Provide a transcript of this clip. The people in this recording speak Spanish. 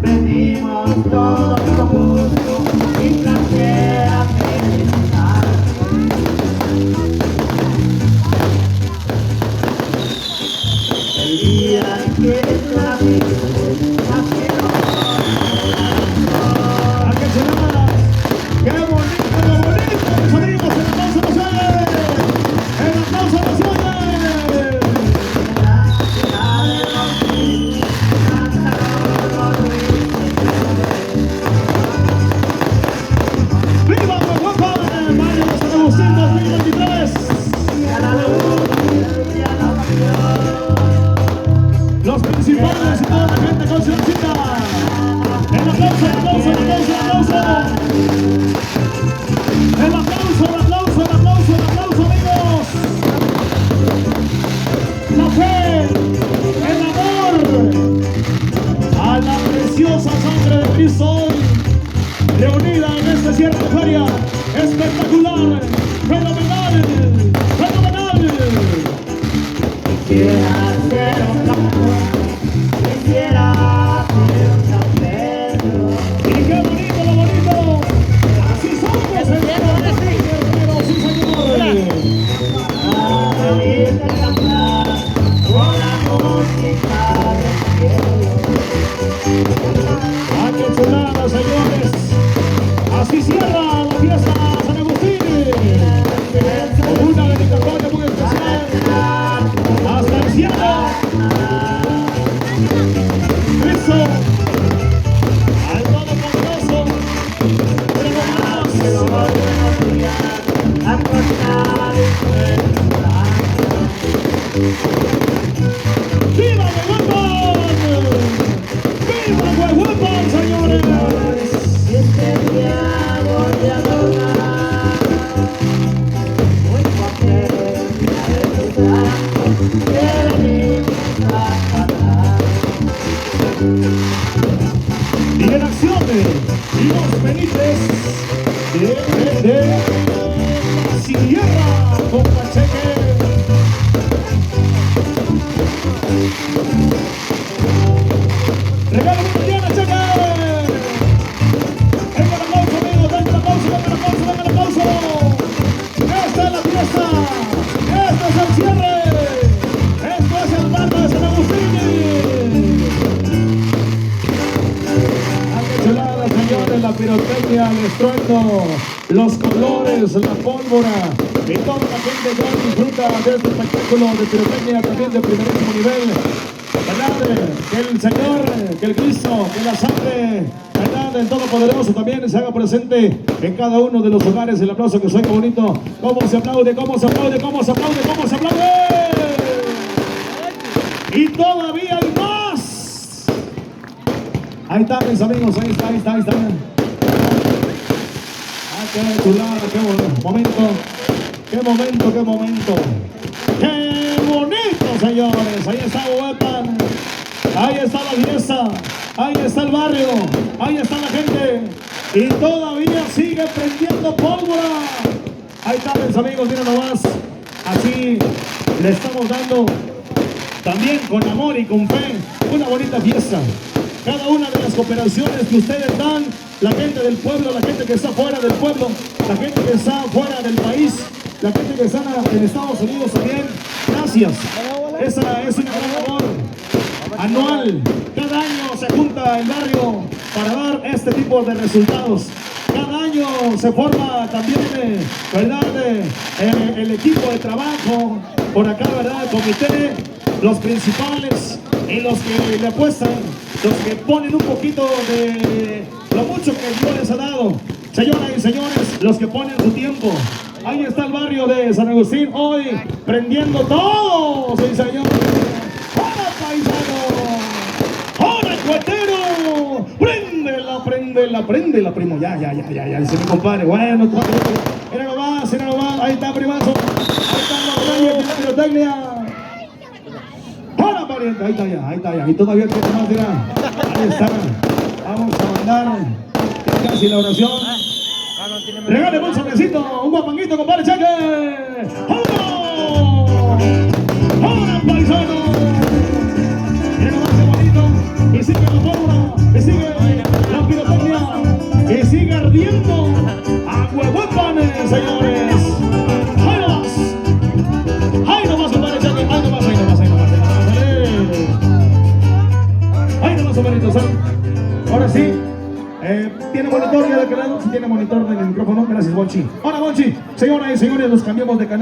Venimos todos con gusto y placer a felicitar. El día en que tú naciste, nacieron ¿A qué se llama? ¡Qué bonito, qué bonito! Mis amigos, el aplauso no se oye. ¡El aplauso no se oye! ¡Viva Guaguapa! ¡Mayo de San Agustín 2023! Los principales y toda la gente con su cita. El aplauso, el aplauso, el aplauso, el aplauso. El aplauso, el aplauso, el aplauso, el aplauso, amigos. La fe, el amor a la preciosa sangre de Cristo hoy, reunida en este cierre de feria espectacular, fenomenal, fenomenal. Quisiera ser un campo, quisiera ser un San Pedro. Y qué bonito, lo bonito. Así somos, hermanos, sí, señor. A oírte cantar con la música del cielo. ¡Ah, qué chulada, señores! Así cierra la fiesta San Agustín. Con una dedicatoria muy especial hasta el cielo. Eso. Al Todopoderoso. Pero más. Buenos días, a contar y ¡Viva Huehuepan! ¡Viva Huehuepan, señores! y este día voy a lograr muy contenta de tu santo que venimos a cantar. Y en acción los Benítez de la Sierra con Pacheque. Regalo muy bien, Cheque. Venga el aplauso, amigos, venga el aplauso, venga el aplauso, venga el aplauso. Esta es la fiesta, este es el cierre, esto es el barrio de San Agustín. ¡Qué chulada, señores! La pirotecnia, el estruendo, los colores, la pólvora y toda la gente que disfruta de este espectáculo de pirotecnia también de primerísimo nivel. ¿Verdad? Que el Señor, que el Cristo, que la sangre, ¿verdad? El Todopoderoso también se haga presente en cada uno de los hogares. El aplauso que suena bonito. ¿Cómo se aplaude? ¿Cómo se aplaude? ¿Cómo se aplaude? ¿Cómo se aplaude? Y todavía hay más. Ahí está, mis amigos, ahí está, ahí está, ahí está. Ah, qué chulada, qué momento, qué momento, qué momento. ¡Qué bonito, señores! Ahí está Huehuepan, ahí está la fiesta, ahí está el barrio, ahí está la gente. Y todavía sigue prendiendo pólvora. Ahí está, mis amigos, miren nomás. Así le estamos dando también con amor y con fe una bonita fiesta. Cada una de las cooperaciones que ustedes dan, la gente del pueblo, la gente que está fuera del pueblo, la gente que está fuera del país, la gente que está en Estados Unidos también, gracias. Esa es una gran labor anual. Cada año se junta el barrio para dar este tipo de resultados. Cada año se forma también, ¿verdad? El equipo de trabajo, por acá, ¿verdad? El comité, los principales y los que le apuestan, los que ponen un poquito de lo mucho que Dios les ha dado. Señoras y señores, los que ponen su tiempo. Ahí está el barrio de San Agustín hoy prendiendo todo, sí señor. ¡Hola, paisano! ¡Hola, cuetero! ¡Préndela, primo! Ya, dice mi compadre. Bueno, mira nomás, ahí está, primazo. Ahí está los reyes de la pirotecnia. ¡Hola, pariente! Ahí está ya. Y todavía tiene más, mira. Ahí está. Vamos a mandar casi la oración. Regáleme un sobrecito, un guapanguito, compadre Cheque. ¡Vámonos! ¡Hola, paisano. Mira nomás qué bonito. Y sigue la pólvora, y sigue la pirotecnia, y sigue ardiendo. ¡A huehuepan, señores! ¡Ahí nomás! ¡Ahí nomás, compadre Charlie! ¡Ahí nomás, ahí nomás, ahí nomás! ¡Ahí nomás, compadrito! Ahora sí. ¿Tiene monitor ya de qué lado? Si tiene monitor del micrófono, gracias, Bonchi. Ahora, Bonchi, señoras y señores, nos cambiamos de canal.